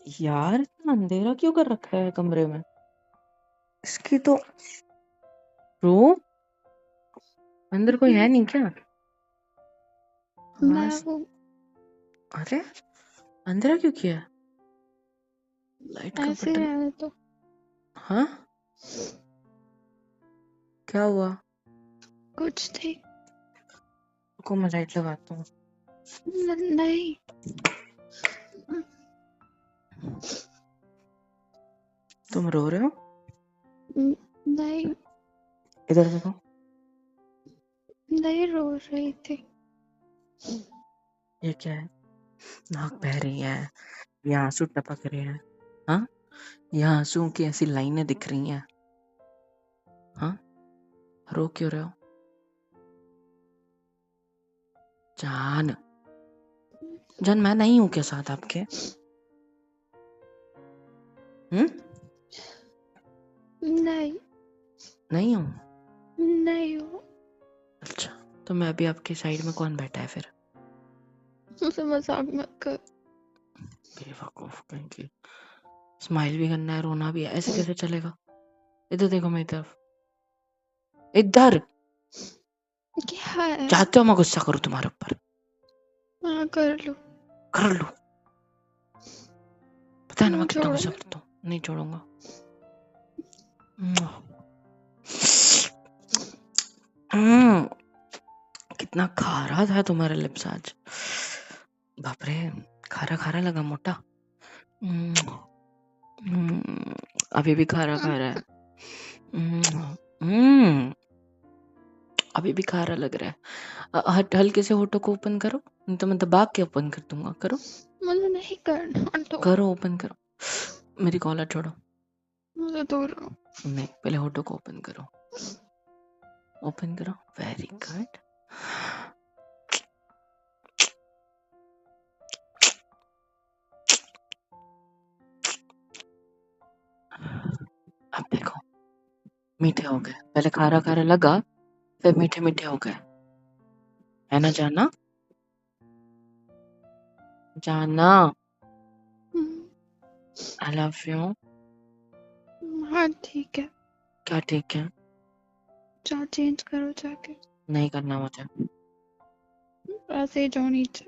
यार इतना अंधेरा क्यों कर रखा है कमरे में? इसकी तो रो अंदर कोई है नहीं क्या? मैं आवाज वो अरे अंधेरा क्यों किया? लाइट का ऐसे बटन। है तो हाँ क्या हुआ? कुछ नहीं। रुको मैं लाइट लगाता हूँ। नहीं। तुम रो रहे हो? नहीं इधर देखो। नहीं रो रही थी। ये क्या है? नाक बह रही है, ये आंसू टपक रहे हैं। हाँ ये आंसुओं की ऐसी लाइनें दिख रही हैं। हाँ रो क्यों रहे हो? जान जान मैं नहीं हूँ क्या साथ आपके? नहीं नहीं हूँ। नहीं हो। अच्छा तो मैं अभी आपकी साइड में कौन बैठा है फिर? मुझसे मजाक मत कर। बेवकूफ कहीं की। स्माइल भी करना है, रोना भी है, ऐसे कैसे चलेगा? इधर देखो मेरी तरफ। इधर क्या है? चाहते हो मैं गुस्सा करूँ तुम्हारे ऊपर? हाँ कर लो। कर लूं? पता है ना मैं कितना छोड़ो। गुस्सा करता हूँ। नहीं छोड़ूंगा। कितना खारा था तुम्हारे लिप्स आज। बाप रे खारा खारा लगा मोटा। अभी भी खारा खारा है। अभी भी खारा लग रहा है। हल्के से होठों को ओपन करो, नहीं तो मैं दबा के ओपन कर दूंगा। करो मुझे नहीं करना तो। करो ओपन करो। मेरी कॉलर छोड़ो। मुझे दूर रहो। नहीं पहले होठों को ओपन करो। ओपन करो। Very good. अब देखो मीठे हो गए। पहले खारा खारा लगा, फिर मीठे मीठे हो गए। है ना जाना? जाना आई लव यू। हाँ ठीक है। क्या ठीक है? जा चेंज करो जाके। नहीं करना मुझे। ऐसे ही जाओ नीचे।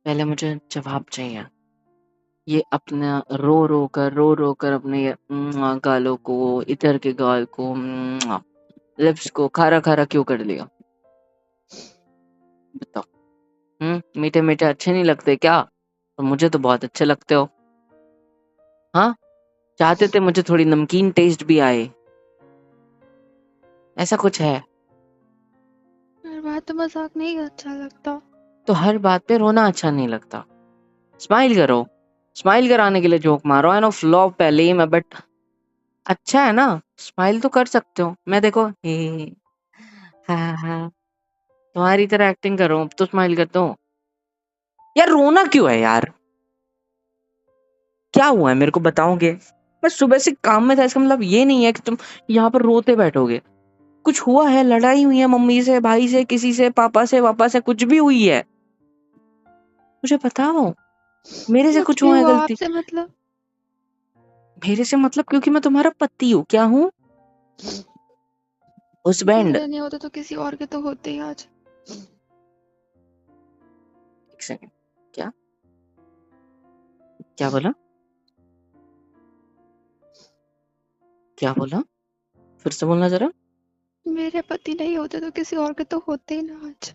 पहले मुझे जवाब चाहिए। ये अपना रो रो कर अपने ये गालों को, इधर के गाल को, लिप्स को खारा खारा क्यों कर लिया? बताओ। मीठे मीठे अच्छे नहीं लगते क्या? तो मुझे तो बहुत अच्छे लगते हो। हाँ चाहते थे मुझे थोड़ी नमकीन टेस्ट भी आए। ऐसा कुछ है? हर बात तो मजाक नहीं अच्छा लगता। तो हर बात पे रोना अच्छा नहीं लगता। स्माइल करो। स्माइल कराने के लिए जोक मारो। आई नो फ्लॉप पहले ही मैं, बट अच्छा है ना। स्माइल तो कर सकते हो। मैं देखो हे हाँ हाँ तुम्हारी तरह एक्टिंग कर रहा हूँ तो स्माइल करता हूँ। यार रोना क्यों है यार? क्या हुआ है मेरे को बताओगे? मैं सुबह से काम में था, इसका मतलब ये नहीं है कि तुम यहाँ पर रोते बैठोगे। कुछ हुआ है? लड़ाई हुई है मम्मी से, भाई से, किसी से, पापा से, वापा से, कुछ भी हुई है? मुझे बताओ। मेरे से कुछ हुआ है क्यों गलती? आपसे मतलब? मेरे से मतलब क्योंकि मैं तुम्हारा पति हूँ। क्या हूँ? हस्बैंड। मेरे नहीं होते तो किसी और के तो होते ही आज। एक सेकंड। क्या क्या बोला? क्या बोला? फिर से बोलना जरा। मेरे पति नहीं होते तो किसी और के तो होते ही ना आज।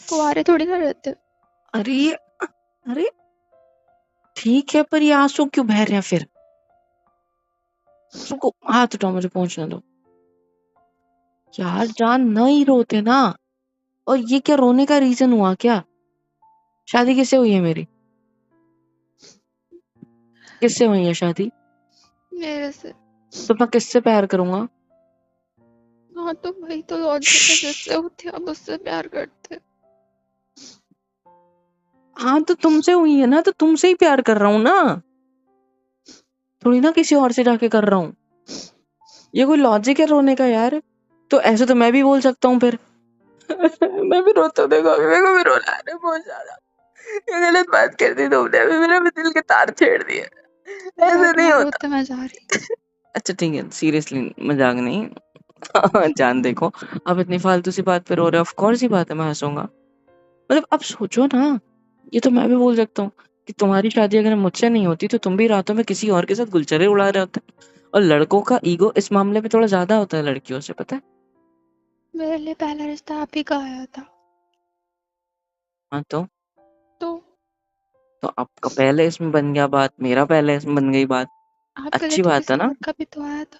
कुंवारे थोड़ी ना रहते। अरे अरे ठीक है पर ये आंसू क्यों बह रहे हैं फिर? रुको हाथ उठाओ, मुझे पहुंचने दो। यार जान नहीं रोते ना। और ये क्या रोने का रीजन हुआ क्या? शादी किससे हुई है मेरी? किससे हुई है शादी? मेरे से। तो मैं किससे प्यार करूंगा? हाँ तो वही तो लॉजिक है, जिससे होते आप उससे प्यार करते। हाँ तो तुमसे हुई है ना, तो तुमसे ही प्यार कर रहा हूँ ना, थोड़ी ना किसी और से जाके कर रहा हूँ। ये कोई लॉजिक है रोने का यार? तो ऐसे तो मैं भी बोल सकता हूँ फिर। मैं भी रोता हूँ, देखो मेरे को भी रोना आ रहा है बहुत ज्यादा। ये गलत बात कर दी तुमने, अभी मेरे भी दिल के तार छेड़ दिए। ऐसे नहीं हटवा लो होता। तो मैं जा रही। अच्छा ठीक है, सीरियसली मजाक नहीं। जान देखो, अब इतनी फालतू सी बात पे रो रहे हो, ऑफ कोर्स ही बात है मैं हंसूंगा। मतलब अब सोचो ना, ये तो मैं भी बोल सकता हूँ कि तुम्हारी शादी अगर मुझसे नहीं होती तो तुम भी रातों में किसी और के साथ गुलछरे उड़ा रहे होते। और लड़कों का ईगो इस मामले में थोड़ा ज्यादा होता है लड़कियों से, पता है। मेरे लिए पहला रिश्ता आप ही का आया था। हाँ तो तो आपका पहले इसमें बन गया बात, मेरा पहले इसमें बन गई बात। आपके लिए अच्छी तो बात है किसी ना। और का भी तो आया था,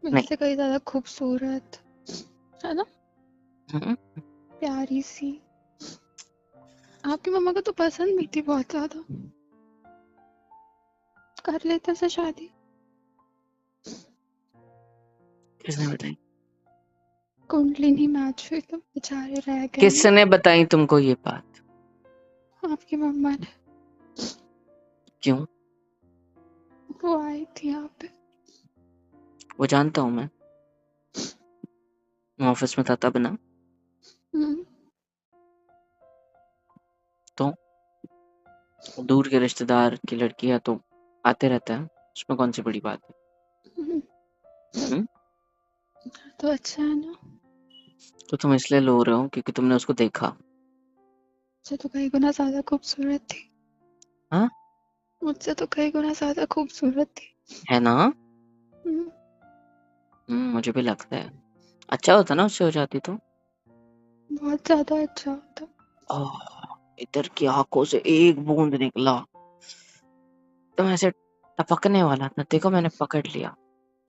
नहीं। मुझसे कहीं ज्यादा खूबसूरत, है ना, हम्म, प्यारी सी। आपकी मम्मा को तो पसंद भी थी बहुत ज्यादा, कर लेते से शादी। किसने बताई? कुंडली नहीं मैच हुई तो बेचारे रह गए ना। किसने बताई तुमको ये बात? आपकी मम्मा ने, क्यों? वो आई थी यहाँ पे। वो जानता हूँ मैं ऑफिस में था तब ना। हम्म, तो दूर के रिश्तेदार की लड़की है तो आते रहता है, उसमें कौन सी बड़ी बात हम्म, है? तो अच्छा है ना। तो तुम इसलिए रो रहे हो क्योंकि तुमने उसको देखा? मुझसे तो कई गुना ज्यादा खूबसूरत थी। हाँ, मुझसे तो कई गुना ज्यादा खूबसूरत थी। है ना। हम्म, मुझे भी लगता है। अच्छा होता ना उससे हो जाती तो। बहुत ज्यादा अच्छा होता। ओह, इधर की आंखों से एक बूंद निकला तो ऐसे टपकने वाला था, देखो मैंने पकड़ लिया। आप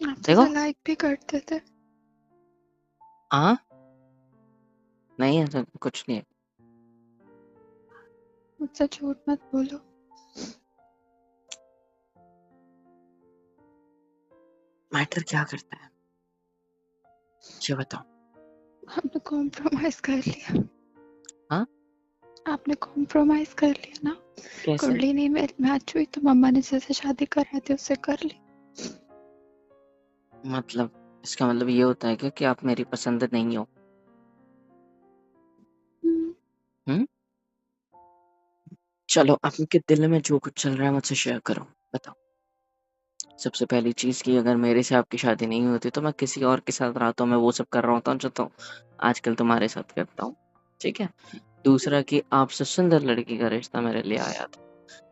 तो देखो। उसे लाइक भी करते थे। हाँ, नहीं ऐसा कुछ नहीं है। मुझसे झूठ मत बोलो। मैटर क्या करता है ये बताओ। आपने कॉम्प्रोमाइज कर लिया। हाँ, आपने कॉम्प्रोमाइज कर लिया ना। कैसे? कुंडली नहीं मैच हुई तो मम्मा ने जैसे शादी कराई थी उससे कर ली। मतलब इसका मतलब ये होता है क्या कि आप मेरी पसंद नहीं हो? हम्म, हम्म। चलो, आपके दिल में जो कुछ चल रहा है मुझसे शेयर करो, बताओ। सबसे पहली चीज कि अगर मेरे से आपकी शादी नहीं होती तो मैं किसी और के साथ रातों में वो सब कर रहा होता जो तो आजकल तुम्हारे साथ करता हूँ। ठीक है। दूसरा कि आपसे सुंदर लड़की का रिश्ता मेरे लिए आया था।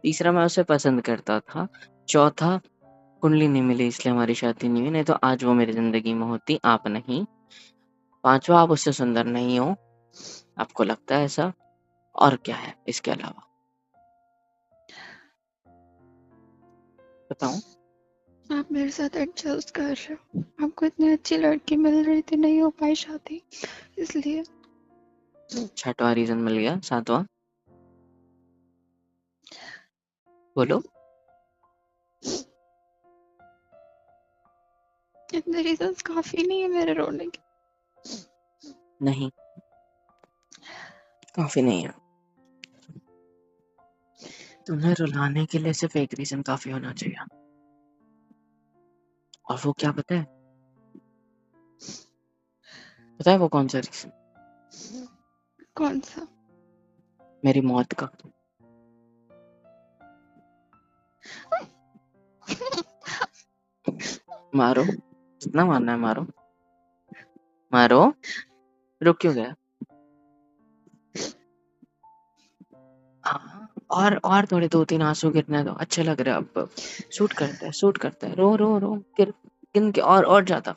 तीसरा, मैं उसे पसंद करता था। चौथा, कुंडली नहीं मिली इसलिए हमारी शादी नहीं हुई, नहीं तो आज वो मेरी जिंदगी में होती, आप नहीं। पांचवा, आप उससे सुंदर नहीं हो, आपको लगता है ऐसा। और क्या है इसके अलावा, बताओ। आप मेरे साथ एडजस्ट कर रहे हो। आपको इतनी अच्छी लड़की मिल रही थी, नहीं हो पाई शादी, इसलिए। छठवां रीजन मिल गया, सातवां बोलो। इतने रीजंस काफी नहीं है मेरे रोने के। नहीं, काफी नहीं है। तुम्हें रुलाने के लिए सिर्फ एक रीजन काफी होना चाहिए, और वो क्या पता है? पता है वो कौन सा रीजन? कौन सा? मेरी मौत का। मारो, जितना मारना है मारो। मारो। रुक क्यों गया? हाँ, और थोड़े दो तीन आंसू गिरने दो, अच्छे लग रहे हैं अब। शूट करते हैं, शूट करते हैं, रो रो रो, गिर, गिन के और ज्यादा।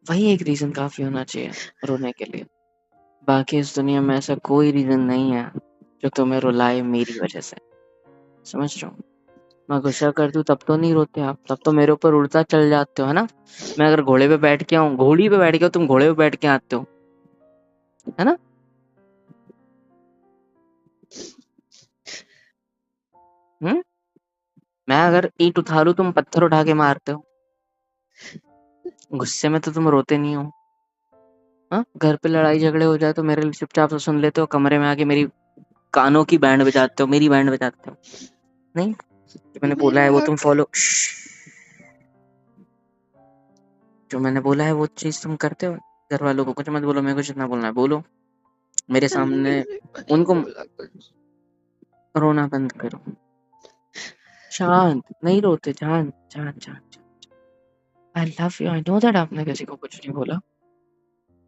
वही एक रीजन काफी होना चाहिए रोने के लिए। बाकी इस दुनिया में ऐसा कोई रीजन नहीं है जो तुम्हें रुलाए मेरी वजह से। समझ रहे हो? मैं गुस्सा कर दूं तब तो नहीं रोते आप, तब तो मेरे ऊपर उड़ता चल जाते हो, है ना। मैं अगर घोड़े पे बैठ के आऊं, घोड़ी पे बैठ के तुम घोड़े पे बैठ के आते हो, है ना। हम्म। मैं अगर ईंट उठारूं तुम पत्थर उठा के मारते हो। गुस्से में तो तुम रोते नहीं हो। हाँ, घर पे लड़ाई झगड़े हो जाए तो मेरे लिए चुपचाप से सुन लेते हो, कमरे में आके मेरी कानों की बैंड बजाते हो, मेरी बैंड बजाते हो। नहीं, जो मैंने बोला मेरा है वो तुम हक है। फॉलो, जो मैंने बोला है वो चीज तुम करते हो। घर वालों को कुछ मत बोलो, मेरे को जितना बोलना है बोलो मेरे मैंने सामने। किसी को नहीं उनको बोला कुछ। रोना बंद करो, शांत, नहीं रोते, जान जान जान। आई love you, I know that आपने किसी को कुछ नहीं बोला,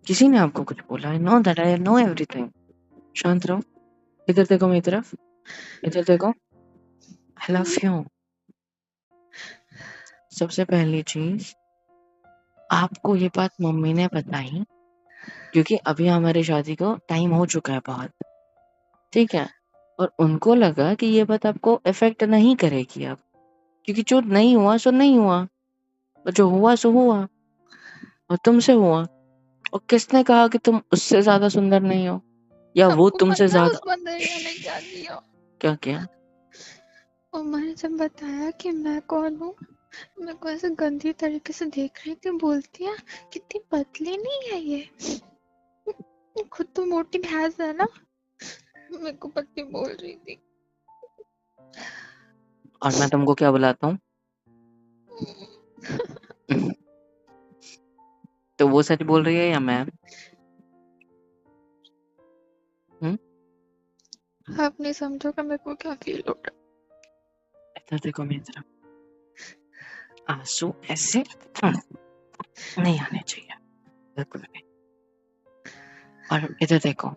किसी ने आपको कुछ बोला, I know that, I know everything. शांत रहो, इधर देखो मेरी तरफ, इधर देखो, आई लव यू। सबसे पहली चीज, आपको ये बात मम्मी ने बताई क्योंकि अभी हमारी शादी को टाइम हो चुका है बहुत, ठीक है, और उनको लगा कि ये बात आपको इफेक्ट नहीं करेगी अब, क्योंकि जो नहीं हुआ सो नहीं हुआ, और जो हुआ सो हुआ, और तुमसे हुआ। और किसने कहा कि तुम उससे ज्यादा सुंदर नहीं हो, या वो सबको तुमसे पता है ज्यादा? उस बंदरिया ने क्या किया। क्या किया? और मैंने जब बताया कि मैं कौन हूँ, मेरे को ऐसे गंदी तरीके से देख रही थी, बोलती है कितनी पतली नहीं है ये, खुद तो मोटी भैंस है ना, मेरे को पतली बोल रही थी। और मैं तुमको क्या बुलाता हूँ? तो वो सच बोल रही है या मैं? आप नहीं समझोगे मेरे को क्या फील हो रहा इधर देखो मेरी तरफ, आंसू ऐसे नहीं आने चाहिए, बिल्कुल नहीं। और इधर देखो, है।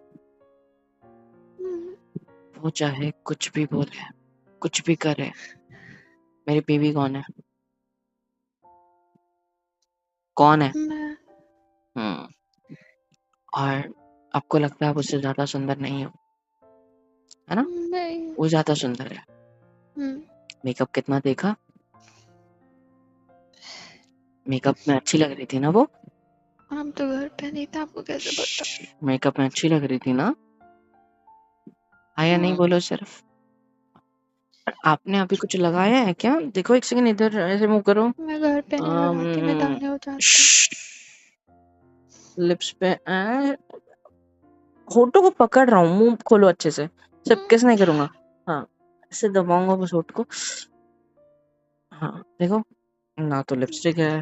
वो चाहे कुछ भी बोले, कुछ भी करे, मेरी बीवी कौन है? कौन है? मैं हम्म। और आपको लगता है आप उससे ज्यादा सुंदर नहीं हो, है ना? नहीं। वो ज्यादा सुंदर है। मेकअप कितना देखा? मेकअप में अच्छी लग रही थी ना वो? हम तो घर पे नहीं था, आपको कैसे पता। मेकअप में अच्छी लग रही थी ना? हाँ या नहीं बोलो सिर्फ। और आपने अभी कुछ लगाया है क्या? देखो एक सेकंड, इधर ऐसे मुंह करो। मैं घर पे नहीं लगाती, मैं दाने हो जाते हैं। लिप्स पे होठों को पकड़ रहा हूँ, मुंह खोलो अच्छे से। सब किस नहीं करूंगा। हाँ, ऐसे दबाऊंगा बस होठ को। हाँ देखो, ना तो लिपस्टिक है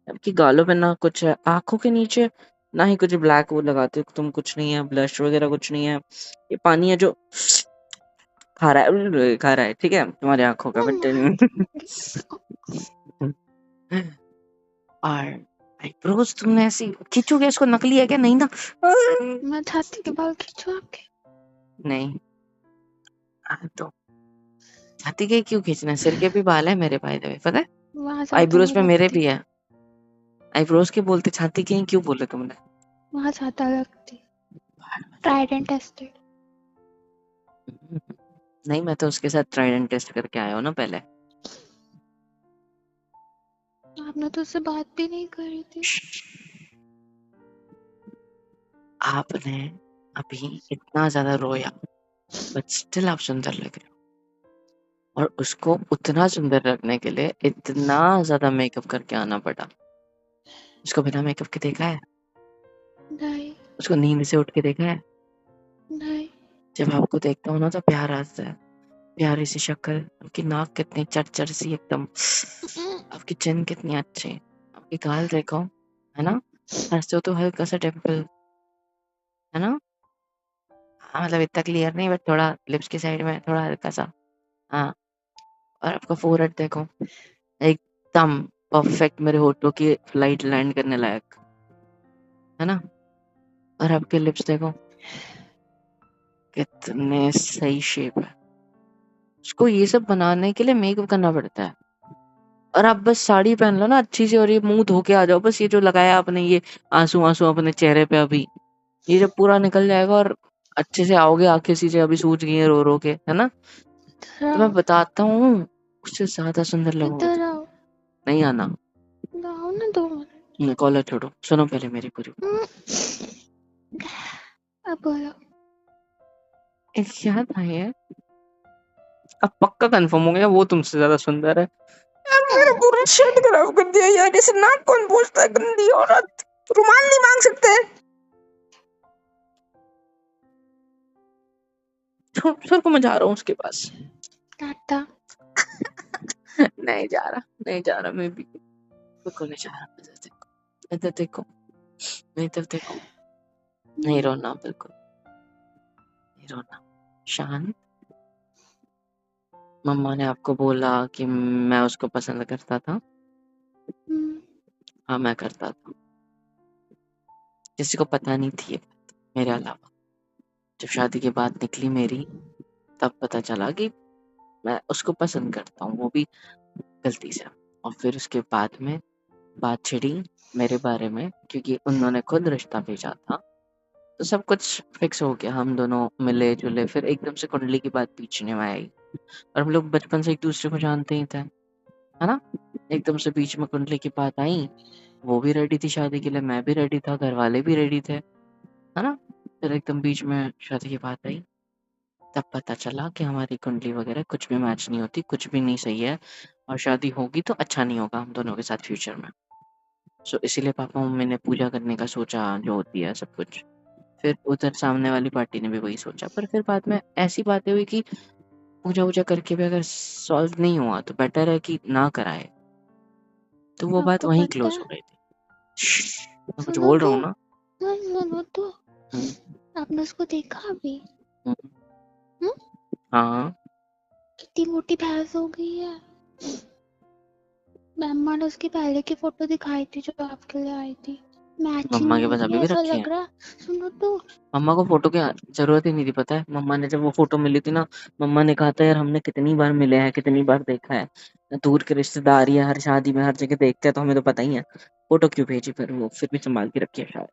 आपकी, गालों पे ना कुछ है, आंखों के नीचे ना ही कुछ ब्लैक वो लगाते हो तुम, कुछ नहीं है, ब्लश वगैरह कुछ नहीं है। ये पानी है जो खा रहा है, ठीक है, तुम्हारी आंखों का, बट और आईब्रोज तुमने ऐसी खींचोगे, इसको नकली है क्या? नहीं ना? मैं छाती के बाल खींचू आपके? नहीं। तो छाती के क्यों खींचना है? सिर के भी बाल है मेरे, बाय द वे, पता है? वहां ज्यादा आईब्रोज नहीं पे मेरे लगती, भी है। आईब्रोज के बोलते, छाती के ही क्यों बोले तुमने? वहां ज्यादा लगती। Tried and tested. नहीं, मैं तो उसके साथ ट्राइडेंट टेस्ट करके आया हूँ ना पहले। आपने तो उससे बात भी नहीं करी थी। आपने अभी इतना ज्यादा रोया, बट स्टिल आप सुंदर लग रहे हो, और उसको उतना सुंदर रखने के लिए इतना ज्यादा मेकअप करके आना पड़ा। उसको बिना मेकअप के देखा है? नहीं। उसको नींद से उठ के देखा है? नहीं। जब आपको देखता हूँ ना तो प्यार आता है, प्यारी सी शक्ल, आपकी नाक कितनी चरचर सी एकदम, आपकी चिन कितनी अच्छी, आपकी गाल देखो, है ना? हंसते हो तो हल्का सा टेम्पल, है ना? हाँ, मतलब इतना क्लियर नहीं, बट थोड़ा लिप्स की साइड में थोड़ा हल्का सा। हाँ, और आपका फोरहेड देखो, एकदम परफेक्ट, मेरे होठों की फ्लाइट लैंड करने लायक, है ना? और आपके लिप्स देखो, कितने सही शेप है। उसको ये सब बनाने के लिए मेकअप करना पड़ता है, और आप बस साड़ी पहन लो ना अच्छी सी, और ये मुंह धो के आ जाओ, बस ये जो लगाया आपने, ये आंसू आंसू अपने चेहरे पे, अभी ये जब पूरा निकल जाएगा और अच्छे से आओगे, आंखें सीधे अभी सूज गई है रो रो के, है ना? इधर तो मैं आओ, बताता हूँ, उससे ज्यादा सुंदर लगोगे इधर तुम। आओ। नहीं आना। आओ ना 2 मिनट। कॉलर छोड़ो, सुनो पहले मेरी पूरी अब बोलो। एक याद आई है, अब पक्का कंफर्म हो गया वो तुमसे ज्यादा सुंदर है। यार मेरा पूरा शर्ट खराब कर दिया यार, इसे नाक कौन पूछता है, गंदी औरत। रुमाल नहीं मांग सकते? सर को मैं जा रहा हूँ उसके पास। टाटा। नहीं जा रहा, नहीं जा रहा, मैं भी बिल्कुल नहीं जा रहा। इधर देखो, इधर देखो, नहीं तो देखो, नहीं रोना, बिल्कुल नहीं रोना, शांत। मम्मा ने आपको बोला कि मैं उसको पसंद करता था। हाँ, मैं करता था। किसी को पता नहीं थी ये बात मेरे अलावा। जब शादी की बात निकली मेरी, तब पता चला कि मैं उसको पसंद करता हूँ, वो भी गलती से। और फिर उसके बाद में बात छिड़ी मेरे बारे में, क्योंकि उन्होंने खुद रिश्ता भेजा था। तो सब कुछ फिक्स हो गया, हम दोनों मिले जुले। फिर एकदम से कुंडली की बात बीच में आई, और हम लोग बचपन से एक दूसरे को जानते ही थे, है ना। एकदम से बीच में कुंडली की बात आई। वो भी रेडी थी शादी के लिए, मैं भी रेडी था, घर वाले भी रेडी थे, है ना। फिर एकदम बीच में शादी की बात आई। तब पता चला कि हमारी कुंडली वगैरह कुछ भी मैच नहीं होती, कुछ भी नहीं सही है, और शादी होगी तो अच्छा नहीं होगा हम दोनों के साथ फ्यूचर में। सो इसीलिए पापा मम्मी ने पूजा करने का सोचा, जो होती है सब कुछ। फिर उधर सामने वाली पार्टी ने भी वही सोचा, पर फिर बाद में ऐसी बातें हुई कि पूजा वूजा करके भी अगर सॉल्व नहीं हुआ तो बेटर है कि ना कराए। तो वो बात आपको वहीं पता क्लोज है, हो गई थी। मैं कुछ सुनो बोल रहा तो, हूँ ना। सुनो तो, हम्म, आपने उसको देखा अभी? हम्म, हम्म? हाँ, कितनी मोटी भैंस हो गई है। मम्मा ने उसकी पहले की फोटो दिखाई थी जो आपके लिए आई थी, मैचिंग मम्मा के हो पास गई अभी है, भी ऐसा रखी है। लग रहा है। सुनो तो, मम्मा को फोटो की जरूरत ही नहीं थी, पता है। मम्मा ने जब वो फोटो मिली थी ना, मम्मा ने कहा था यार हमने कितनी बार मिले हैं, कितनी बार देखा है, दूर के रिश्तेदार या हर शादी में हर जगह देखते हैं, तो हमें तो पता ही है। फोटो क्यों भेजी, पर वो फिर भी संभाल के रखी है शायद।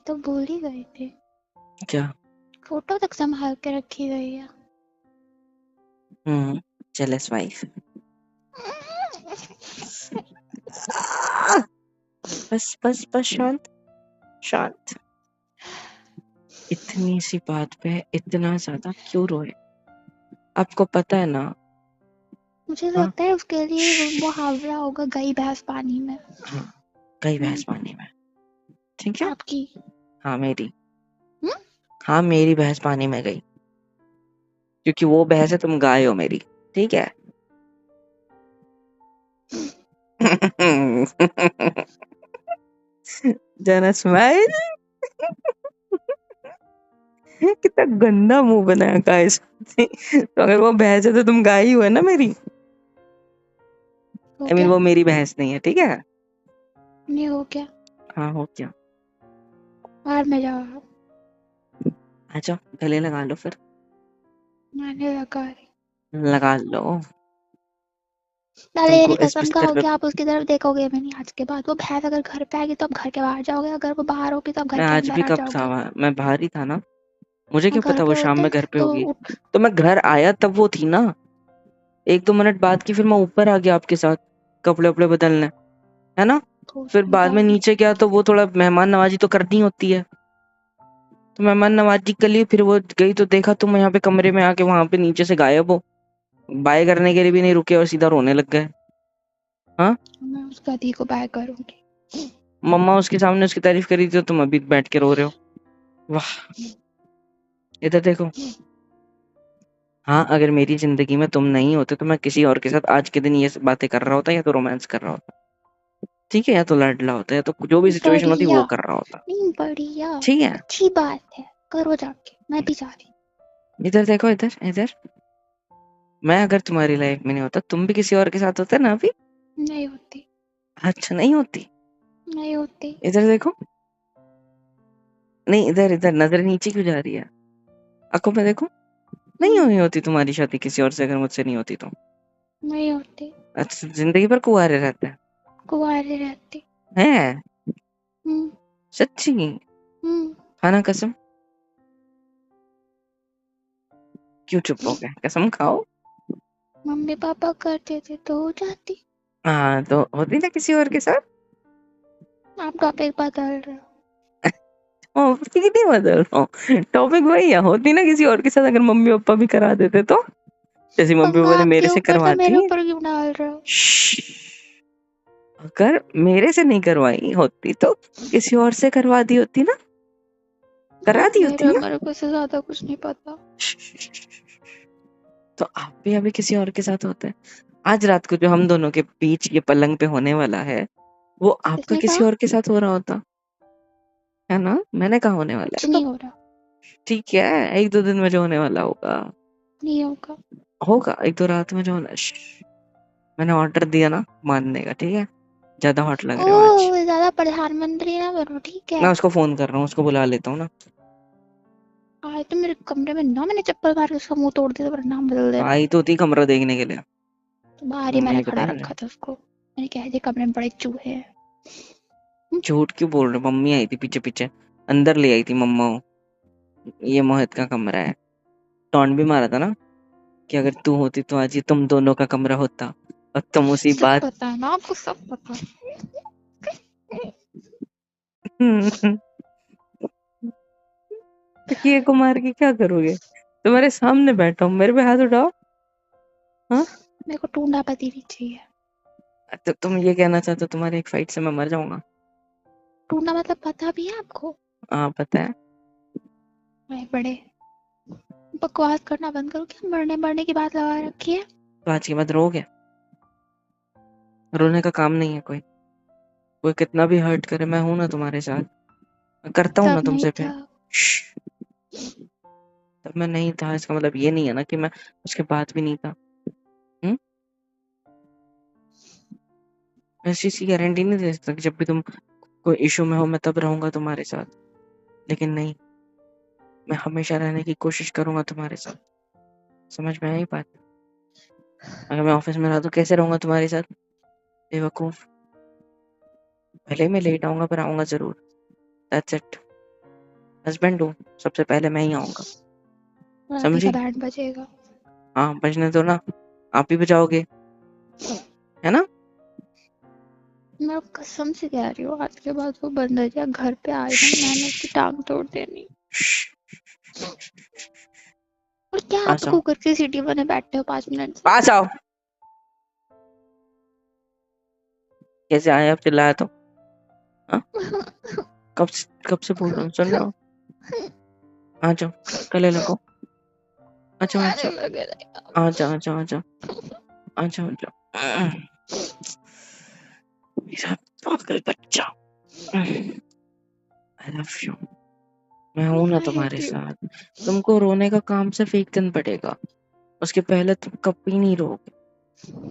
तो भूल ही गए थे, क्या? फोटो तक संभाल के रखी गई है। Jealous wife. बस बस बस, शांत शांत। इतनी सी बात पे इतना ज्यादा क्यों रोए? आपको पता है ना। मुझे हाँ, लगता है उसके लिए वो मुहावरा होगा, गई भैंस पानी में। हाँ, गई हम्म, भैंस पानी में। ठीक है। आपकी। हाँ, मेरी। हम्म? हाँ, मेरी भैंस पानी में गई, क्योंकि वो भैंस है, तुम गाय हो मेरी। ठीक है। जरा स्माइल। कितना गंदा मुंह बनाया गाय से। तो अगर वो भैंस है तो तुम गाय ही हो, है ना मेरी। हो I mean, गया? वो मेरी भैंस नहीं है, ठीक है। नहीं हो गया? हाँ, हो क्या। बाहर में जाओ आप। आ जाओ, गले लगा लो फिर। मैंने लगा रही। लगा लो। पहले तुमको मेरी इस कसम बिस्तर खाओ पे। कि आप उसकी तरफ देखोगे भी नहीं आज के बाद। वो भैंस अगर घर पे आएगी तो आप घर के बाहर जाओगे, अगर वो बाहर होगी तो आप घर मैं के आज भी अंदर आ कब था जाओगे। मैं बाहर ही था ना। मुझे क्या घर पता पे वो शाम होते में घर पे तो होगी। तो मैं घर आया तब वो थी ना। 1-2 मिनट बाद की फिर मैं ऊपर आ गया आपके साथ, कपड़े वपड़े बदलने, है ना। फिर होती बाद में बात। नीचे गया तो वो थोड़ा मेहमान नवाजी तो करनी होती है। तो मेहमान नवाजी कर ली, फिर वो गई तो देखा तुम यहाँ पे कमरे में आके वहां पे नीचे से गायब हो। बाय करने के लिए भी नहीं रुके और सीधा रोने लग गए। हाँ। मैं उस गधी को बाय करूंगी। मम्मा उसके सामने उसकी तारीफ करी थी, तो तुम अभी बैठ के रो रहे हो। वाह। इधर देखो। हाँ, अगर मेरी जिंदगी में तुम नहीं होते तो मैं किसी और के साथ आज के दिन ये बातें कर रहा होता, या तो रोमांस कर रहा होता। ठीक है, या तो लड़ला होता, या तो जो भी सिचुएशन होती बढ़िया। वो कर रहा होता। नहीं, बढ़िया। ठीक है। अच्छी बात है, करो जाके, मैं भी जा रही। इधर देखो, इधर इधर। मैं अगर तुम्हारी लाइफ में नहीं होता, तुम भी किसी और के साथ होते ना अभी। नहीं होती। अच्छा, नहीं होती। नहीं होती। इधर देखो। नहीं, इधर इधर नजर नीचे क्यों जा रही है? आंखों में देखो। नहीं हम्म, हुई होती तुम्हारी शादी किसी और से अगर मुझसे नहीं होती तो। नहीं होती। अच्छा, जिंदगी भर कुंवारे रहते कुंवारी रहती। हैं? हम्म। सच्ची? हम्म। खाना कसम। क्यों चुप हो गए? कसम खाओ। मम्मी पापा करते थे तो हो जाती। हाँ, तो होती ना किसी और के साथ। आप टॉपिक बदल रहे हो। ठीक नहीं बदल रहा हूँ, टॉपिक वही है। होती ना किसी और के साथ अगर मम्मी पापा भी करा देते तो। जैसे मम्मी पंगा पापा ने आपके मेरे से ऊपर था, मेरे करवाती है। ऊपर क्यों डाल रहे हो? अगर मेरे से नहीं करवाई होती तो किसी और से करवा दी होती ना, करा दी होती ना। मेरे को इससे ज्यादा कुछ नहीं पता। तो आप भी अभी किसी और के साथ होते हैं। आज रात को जो हम दोनों के बीच ये पलंग पे होने वाला है, वो आपका किसने किसी कहा? और के साथ हो रहा होता है ना, मैंने कहा होने वाला कुछ है, तो नहीं हो रहा, ठीक है, 1-2 दिन में जो होने वाला होगा नहीं होगा। होगा, 1-2 रात में जो होना मैंने ऑर्डर दिया ना मानने का, ठीक है, ज्यादा हॉट लग रहे हो आज। ओ ज्यादा प्रधानमंत्री ना बनो, ठीक मैं है? उसको फोन कर रहा हूँ, उसको बुला लेता हूँ ना। आए तो मेरे कमरे में ना, मैंने चप्पल मार के उसका मुंह तोड़ दिया तो नाम बदल देना। आई तो थी कमरा देखने के लिए, तो बाहर ही मैंने नहीं पता खड़ा है मुझे। रखा था उसको, मैंने कह दिया कमरे में बड़े चूहे हैं। झूठ क्यों बोल रहे हो? मम्मी आई थी पीछे पीछे, अंदर ले आई थी मम्मा को, ये मोहित का कमरा है। टॉन्ट भी मारा था ना कि अगर तू होती तो आज ये तुम दोनों का कमरा होता, और तुम उसी सब बात पता है ना आपको, सब पता है। तकिए को मार के क्या करोगे? तुम्हारे सामने बैठा हूँ, मेरे पे हाथ उठाओ। हाँ, मेरे को टूंडा पति भी चाहिए। तो तुम ये कहना चाहते हो तुम्हारी एक फाइट से मैं मर जाऊंगा? टूंडा मतलब पता भी है आपको? हाँ पता है। भाई बड़े बकवास करना बंद करो, क्या मरने मरने की बात लगा रखी है। तो आज के बाद रोगे? रोने का काम नहीं है कोई, कोई कितना भी हर्ट करे, मैं हूं ना तुम्हारे साथ, मैं करता हूँ ना तब नहीं तुमसे था। प्यार। तब मैं नहीं था, इसका मतलब ये नहीं है ना कि मैं उसके बाद भी नहीं था। हम्म, ऐसी सी गारंटी नहीं दे सकता कि जब भी तुम कोई इशू में हो मैं तब रहूंगा तुम्हारे साथ, लेकिन नहीं, मैं हमेशा रहने की कोशिश करूंगा तुम्हारे साथ। समझ में आई बात? अगर मैं ऑफिस में रहा तो कैसे रहूंगा तुम्हारे साथ? बेवकूफ, भले ही मैं लेट आऊंगा पर आऊंगा जरूर, दैट्स इट। हस्बैंड हूँ, सबसे पहले मैं ही आऊंगा, राती का समझी? बैंड बजेगा। हाँ बजने दो ना, आप ही बजाओगे, है ना? मैं कसम से कह रही हूँ, आज के बाद वो बंदा या घर पे आए ना, मैंने उसकी टांग तोड़ देनी। और क्या आप पास आओ, कुकर की सीटी बने बैठे हो 5 मिनट से? पास आओ। कैसे आए आप, चिल्लाया तो? हाँ, कब से बोल रहा हूँ, सुन रहा हूँ। आ जाओ, गले लगो, आ जाओ, आ अरे जाओ, लगे आ जाओ, आ जाओ, आ जाओ, आ जाओ, आ जाओ, मेरा पागल बच्चा, आई लव यू। मैं हूं ना आई तुम्हारे हेट यू। साथ। तुमको रोने का काम सिर्फ एक दिन पड़ेगा, उसके पहले तुम कभी नहीं रोगे,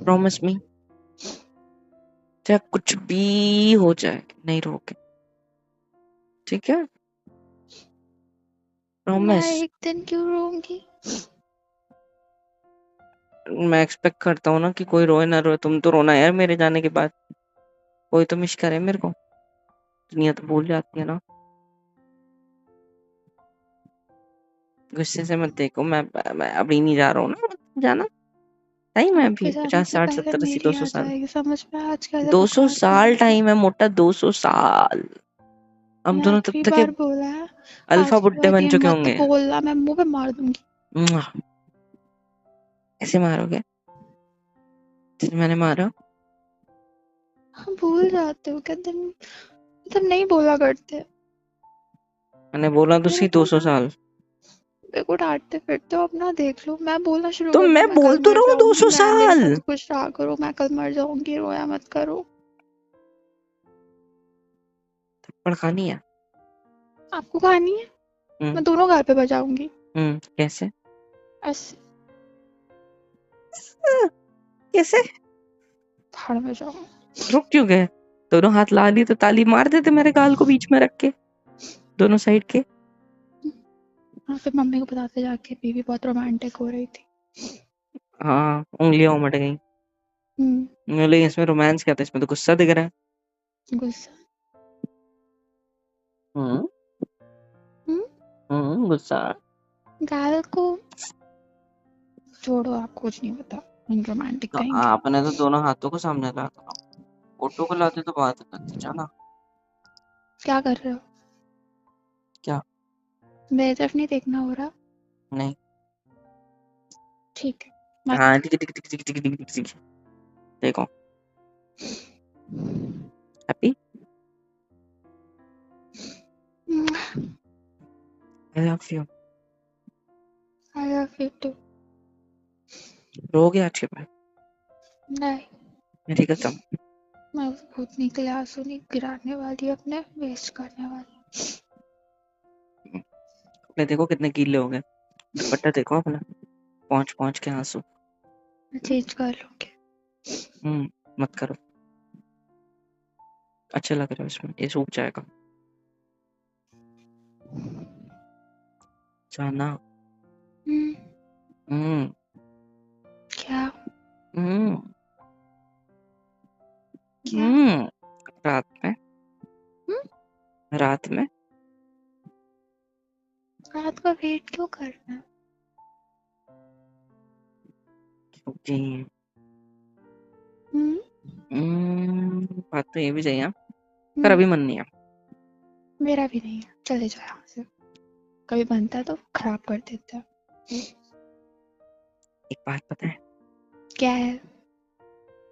प्रॉमिस मी। चाहे कुछ भी हो जाए नहीं रोगे, ठीक है, मैं प्रॉमिस। एक दिन क्यों रोऊंगी? मैं एक्सपेक्ट करता हूँ ना कि कोई रोए ना रोए, तुम तो रोना यार मेरे जाने के बाद, कोई तो मिस करे मेरे को, दुनिया तो भूल जाती है ना। गुस्से से मत देखो, मैं अभी नहीं जा रहा हूँ ना, मत जाना, टाइम है आपके अभी जाने 50 से 60 पहले 70 80 मेरी 200 आ साल। जाएगी, समझ में? आज कैसे 200 बकवास कर साल रही हो? टाइम है मोटा, 200 साल। हम मैंने दोनों तब आखिरी तक के बार बोला है, अल्फा आज के बुड्ढे बाद बन ये चुके मत होंगे। बोलना, मैं मुंह पे मार दूंगी। मुआ, ऐसे मारोगे जैसे मैंने मारा? हाँ, भूल जाते हो क्या दिन, मतलब नहीं बोला करते। मैंने बोला तो मेरे सही, को 200 ना, साल। मेरे को डांटते फिरते हो, अपना देख लो। मैं बोलना शुरू तो कर मैं दूं, मैं बोल कल तो मर रहा हूँ जाऊंगी, 200 मैं मेरे साल। साथ कुछ ना करो, मैं कल मर जाऊंगी, रोया मत करो। थप्पड़ खानी है? आपको खानी है? हम्म, मैं दोनों घर पे बजाऊंगी कैसे? ऐसे, कैसे? भाड़ में जाओ। रुक क्यों गए? दोनों हाथ ला ली तो ताली मार देते मेरे गाल को बीच में रख के, दोनों साइड के। हाँ, फिर मम्मी को बताते जाके बीवी बहुत रोमांटिक हो रही थी। हाँ, उंगलियां उमड़ गई। बोले इसमें रोमांस क्या था, इसमें तो गुस्सा दिख रहा है। गुस्सा। हम्म, हम्म, गुस्सा। गाल को छोड़ो, आपको कुछ नहीं पता, रोमांटिक तो कहेंगे। आपने तो दोनों हाथों को सामने ला था, फोटो को लाते तो बात करती, जाना। क्या कर रहे हो? क्या? मेरी तरफ नहीं देखना हो रहा? नहीं। ठीक है, मत। हाँ, टिक tick tick tick tick tick tick, देखो, happy, I love you. I love you too. रोगे आज के बाद? नहीं। मेरी कसम। मैं उसको उतनी क्लास नहीं गिराने वाली, अपने वेस्ट करने वाली। अपने देखो कितने गीले हो गए, दुपट्टा देखो अपना, पहुंच पहुंच के आंसू। मैं चेंज कर लूंगी। मत करो, अच्छा लग रहा है इसमें, ये सूख जाएगा। जाना। हम्म, हम्म क्या? हम्म क्या? रात में, हम्म, रात में रात को वेट क्यों करना? क्योंकि बात तो ये भी सही है, पर अभी मन नहीं है। मेरा भी नहीं है, चले जाओ यहाँ से। कभी बनता है तो खराब कर देता है। एक बात पता है, क्या है?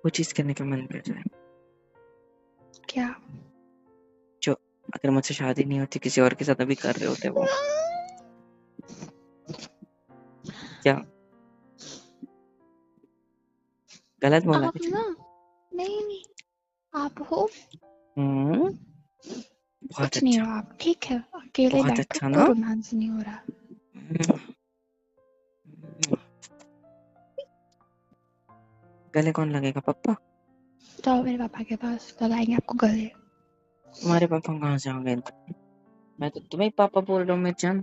वो चीज करने का मन कर जाए क्या? जो अगर मुझसे शादी नहीं होती किसी और के साथ अभी कर रहे होते वो। क्या गलत बोला आप कुछ? ना, नहीं, आप हो। हम्म बहुत कुछ नहीं अच्छा, हो आप, ठीक है? अकेले बहुत बैठो, अच्छा कोई ना। रोमांस नहीं हो रहा। गले कौन लगेगा, पप्पा? जाओ मेरे पापा के पास, लगाएंगे आपको गले। तुम्हारे पापा कहाँ से आ गए? मैं तो तुम्हें ही पापा बोल रहा हूँ, मेरी जान।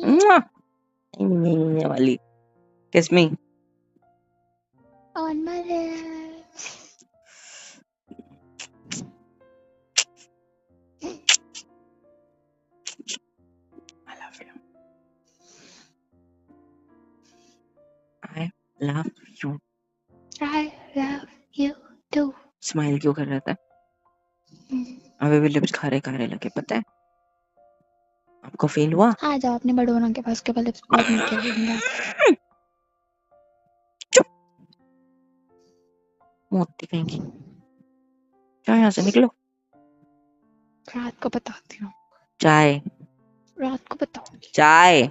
मुआ! नहीं वाली किस में? On my lips. I love you. I love you. I love you too. Smile क्यों कर रहा था? अभी भी लिप्स खारे लगे, पता है आपको? फील हुआ? आ जाओ अपने बड़ों के पास, के पास लिप्स बहुत मीठे लगेंगे आपको। चुप, मोती कहेंगी। क्या यहाँ से निकलो। रात को बताती हूँ, चाय, रात को बताऊंगी। चाय।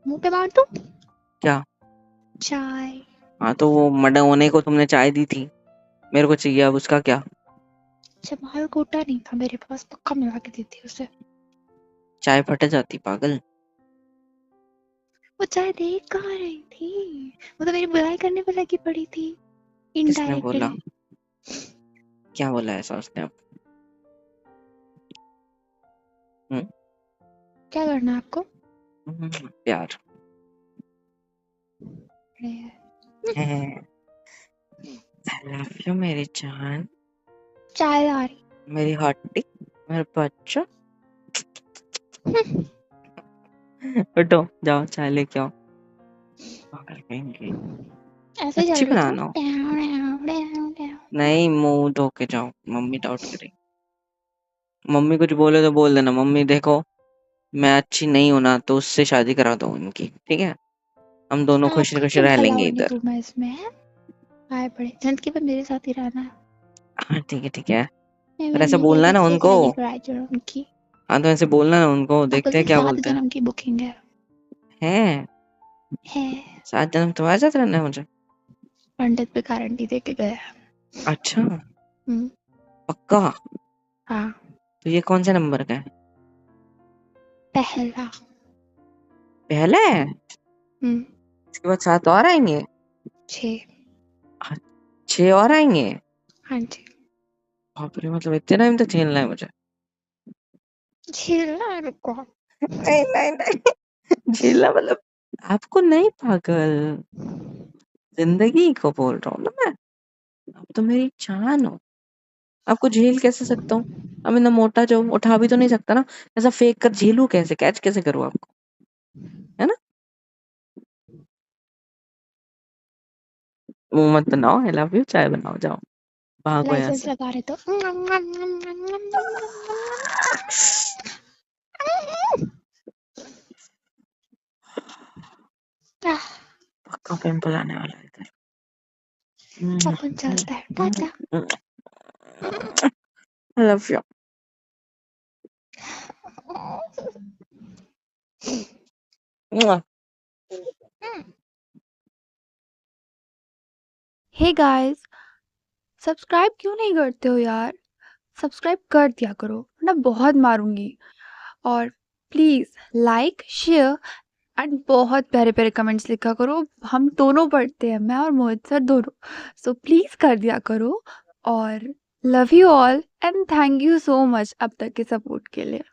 मुंह पे मार दूं? क्या? चाय। हाँ तो वो मर्डर होने को तुमने चाय दी थी, मेरे को चाहिए अब उसका क्या? जमाल कोटा नहीं था मेरे पास, पक्का मिला के देती उसे। चाय फट जाती पागल। वो चाय देख कहाँ रही थी? वो तो मेरी बुराई करने पे लगी पड़ी थी, किसने बोला? इनडायरेक्टली। क्या बोला ऐसा उसने अब? क्या करना है आपको? प्यार अरे है। I love you मेरी जान, चाय आ रही। मेरी हट्टी, मेरा बच्चा। उठो जाओ चाय लेके आओ, पागल कहेंगे। ऐसे ही चल अच्छी रही थी बनाना। नहीं, मुंह धो के जाओ, मम्मी डाउट करेगी। मम्मी कुछ बोले तो बोल देना, मम्मी देखो मैं अच्छी नहीं हूं ना तो उससे शादी करा दो उनकी, ठीक है? हम दोनों खुश आपका खुश क्यों रह भला लेंगे होने इधर। दूं मैं इसमें, है? आए पड़े जिंदगी पे मेरे साथ ही रहना है। हाँ ठीक है ठीक है, पर मैं ऐसा नीले बोलना है ना रिश्ते उनको। शादी कराई जो उनकी। हाँ तो ऐसे बोलना ना उनको, आपको देखते हैं तो क्या 7 बोलते हैं। जन्म की बुकिंग है। हैं? है। 7 जन्म तुम्हारे साथ रहना है मुझे? पंडित पे गारंटी दे के गया। अच्छा, हम्म, पक्का? हाँ। तो ये कौन से नंबर का है? पहला। पहला है? इसके बाद 7 और आएंगे? 6। 6 और आएंगे? हाँ जी। बाप रे, मतलब इतने टाइम तक झेलना है मुझे? झेलना है, रुको। नहीं नहीं नहीं, झेलना मतलब आपको नहीं, पागल, जिंदगी को बोल रहा हूँ ना मैं। आप तो मेरी जान हो, आपको झेल कैसे सकता हूँ? अब इतना मोटा जो उठा भी तो नहीं सकता ना, ऐसा फेंक कर झेलू कैसे, कैच कैसे करूँ आपको, है ना? मुंह मत बनाओ, आई लव यू, चाय बनाओ, जाओ भागो यहाँ लाइसेंस से। लगा रहे तो पक्का पिंपल आने वाला है इधर। अपन चलता है, टाटा। आई love you. Hey guys, subscribe क्यों नहीं करते हो यार? सब्सक्राइब कर दिया करो, वरना बहुत मारूँगी। और प्लीज़ लाइक, शेयर एंड बहुत प्यारे-प्यारे कमेंट्स लिखा करो। हम दोनों पढ़ते हैं, मैं और मोहित सर दोनों। सो प्लीज़ कर दिया करो और love you all and thank you so much अब तक के सपोर्ट के लिए।